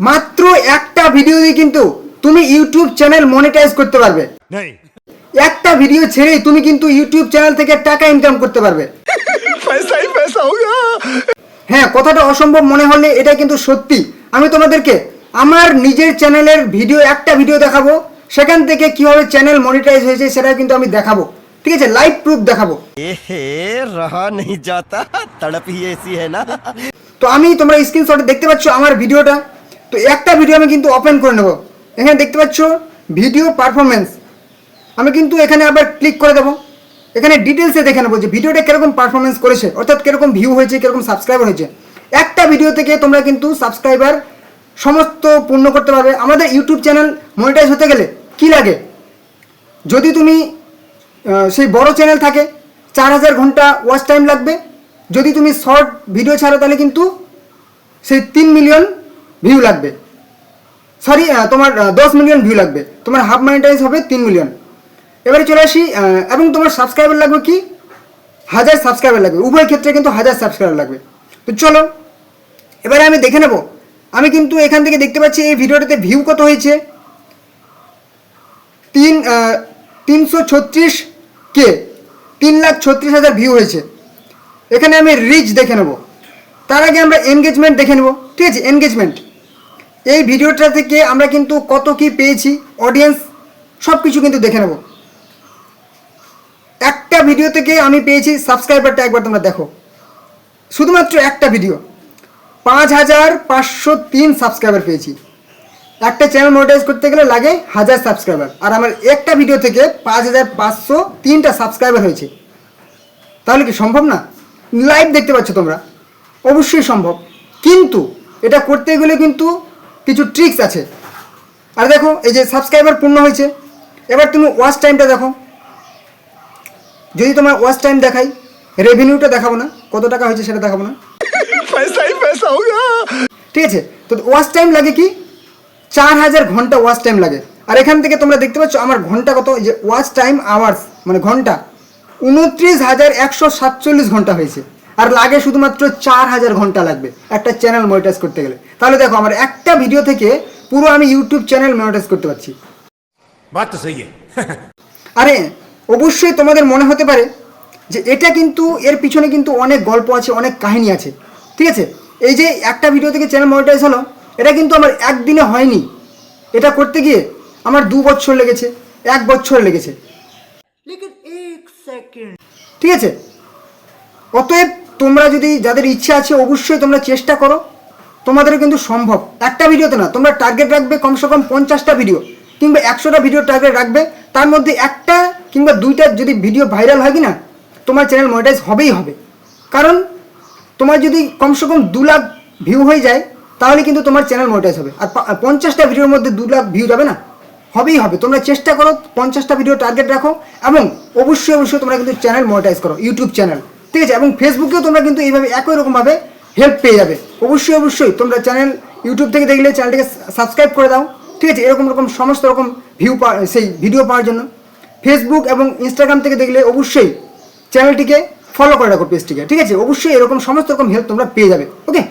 মাত্র একটা ভিডিও দিয়ে কিন্তু তুমি ইউটিউব চ্যানেল মনিটাইজ করতে পারবে। একটা ভিডিও ছেড়েই তুমি কিন্তু ইউটিউব চ্যানেল থেকে টাকা ইনকাম করতে পারবে। হ্যাঁ, কথাটা অসম্ভব মনে হলে এটা কিন্তু সত্যি। আমি তোমাদেরকে আমার নিজের চ্যানেলের একটা ভিডিও দেখাবো, সেখান থেকে কিভাবে চ্যানেল মনিটাইজ হয়েছে সেটা কিন্তু আমি দেখাবো। ঠিক আছে, লাইভ প্রুফ দেখাবো। रहा नहीं जाता तड़प ही ऐसी है ना। তো তোমরা স্ক্রিনশটে দেখতে পাচ্ছ আমার ভিডিওটা। তো একটা ভিডিও আমি কিন্তু ওপেন করে নেব। এখানে দেখতে পাচ্ছ ভিডিও পারফরমেন্স। আমি কিন্তু এখানে আবার ক্লিক করে দেবো। এখানে ডিটেলসে দেখে নেবো যে ভিডিওটা কীরকম পারফরমেন্স করেছে, অর্থাৎ কীরকম ভিউ হয়েছে, কীরকম সাবস্ক্রাইবার হয়েছে। একটা ভিডিও থেকে তোমরা কিন্তু সাবস্ক্রাইবার সমস্ত পূর্ণ করতে পারবে। আমাদের ইউটিউব চ্যানেল মনিটাইজ হতে গেলে কি লাগে, যদি তুমি সেই বড় চ্যানেল থাকে 4000 ঘন্টা ওয়াচ টাইম লাগবে। যদি তুমি শর্ট ভিডিও ছাড়ো তাহলে কিন্তু সেই 3 মিলিয়ন ভিউ লাগবে। সরি, তোমার 10 মিলিয়ন ভিউ লাগবে। তোমার হাফ মনিটাইজ হবে 3 মিলিয়ন। এবারে চলে আসি, এবং তোমার সাবস্ক্রাইবার লাগবে কি 1000 সাবস্ক্রাইবার লাগবে। উভয় ক্ষেত্রে কিন্তু 1000 সাবস্ক্রাইবার লাগবে। তো চলো এবারে আমি দেখে নেব। আমি কিন্তু এখান থেকে দেখতে পাচ্ছি এই ভিডিওটাতে ভিউ কত হয়েছে, 336K, 3,36,000 ভিউ হয়েছে। এখানে আমি রিচ দেখে নেব। তার আগে আমরা এনগেজমেন্ট দেখে নেব। ঠিক আছে, এনগেজমেন্ট এই ভিডিওটা থেকে আমরা কিন্তু কত কি পেয়েছি, অডিয়েন্স সব কিছু কিন্তু দেখে নেব। একটা ভিডিও থেকে আমি পেয়েছি সাবস্ক্রাইবারটা একবার তোমরা দেখো, শুধুমাত্র একটা ভিডিও 5503 সাবস্ক্রাইবার পেয়েছি। একটা চ্যানেল মনিটাইজ করতে গেলে লাগে 1000 সাবস্ক্রাইবার, আর আমার একটা ভিডিও থেকে 5503টা সাবস্ক্রাইবার হয়েছে। তাহলে কি সম্ভব না? লাইভ দেখতে পাচ্ছ তোমরা, অবশ্যই সম্ভব। কিন্তু এটা করতে গেলে কিন্তু কিছু ট্রিক্স আছে। আর দেখো এই যে সাবস্ক্রাইবার পূর্ণ হয়েছে। এবার তুমি ওয়াচ টাইমটা দেখো। যদি তোমার ওয়াচ টাইম দেখাই, রেভিনিউটা দেখাবো না, কত টাকা হয়েছে সেটা দেখাবো না। ঠিক আছে, তো ওয়াচ টাইম লাগে কি 4000 ঘন্টা ওয়াচ টাইম লাগে। আর এখান থেকে তোমরা দেখতে পাচ্ছ আমার ঘন্টা কত, যে ওয়াচ টাইম আওয়ার্স মানে ঘন্টা 29,147 ঘন্টা হয়েছে। আর লাগে শুধুমাত্র 4000 ঘন্টা লাগবে একটা চ্যানেল মনিটাইজ করতে গেলে। তাহলে দেখো আমার একটা ভিডিও থেকে পুরো আমি ইউটিউব চ্যানেল মনিটাইজ করতে পারছি। আরে অবশ্যই তোমাদের মনে হতে পারে যে এটা কিন্তু এর পিছনে কিন্তু অনেক গল্প আছে, অনেক কাহিনী আছে। ঠিক আছে, এই যে একটা ভিডিও থেকে চ্যানেল মনিটাইজ হলো, এটা কিন্তু আমার একদিনে হয়নি। এটা করতে গিয়ে আমার 2 বছর লেগেছে, 1 বছর লেগেছে। ঠিক আছে, অতএব তোমরা যদি যাদের ইচ্ছা আছে অবশ্যই তোমরা চেষ্টা করো, তোমাদেরও কিন্তু সম্ভব। একটা ভিডিওতে না, তোমরা টার্গেট রাখবে কমসে কম 50টা ভিডিও কিংবা 100টা ভিডিও টার্গেট রাখবে। তার মধ্যে একটা কিংবা 2টা যদি ভিডিও ভাইরাল হয় কি না, তোমার চ্যানেল মনিটাইজ হবেই হবে। কারণ তোমার যদি কমসে কম 2 লাখ ভিউ হয়ে যায় তাহলে কিন্তু তোমার চ্যানেল মনিটাইজ হবে। আর 50টা ভিডিওর মধ্যে 2 লাখ ভিউ যাবে না, হবেই হবে। তোমরা চেষ্টা করো, 50টা ভিডিও টার্গেট রাখো, এবং অবশ্যই তোমরা কিন্তু চ্যানেল মনিটাইজ করো, ইউটিউব চ্যানেল। ঠিক আছে, এবং ফেসবুকেও তোমরা কিন্তু এইভাবে একই রকমভাবে হেল্প পেয়ে যাবে। অবশ্যই তোমরা চ্যানেল ইউটিউব থেকে দেখলে চ্যানেলটিকে সাবস্ক্রাইব করে দাও। ঠিক আছে, এরকম সমস্ত রকম সেই ভিডিও পাওয়ার জন্য। ফেসবুক এবং ইনস্টাগ্রাম থেকে দেখলে অবশ্যই চ্যানেলটিকে ফলো করে রাখো, পেজটিকে। ঠিক আছে, অবশ্যই এরকম সমস্ত রকম হেল্প তোমরা পেয়ে যাবে। ওকে।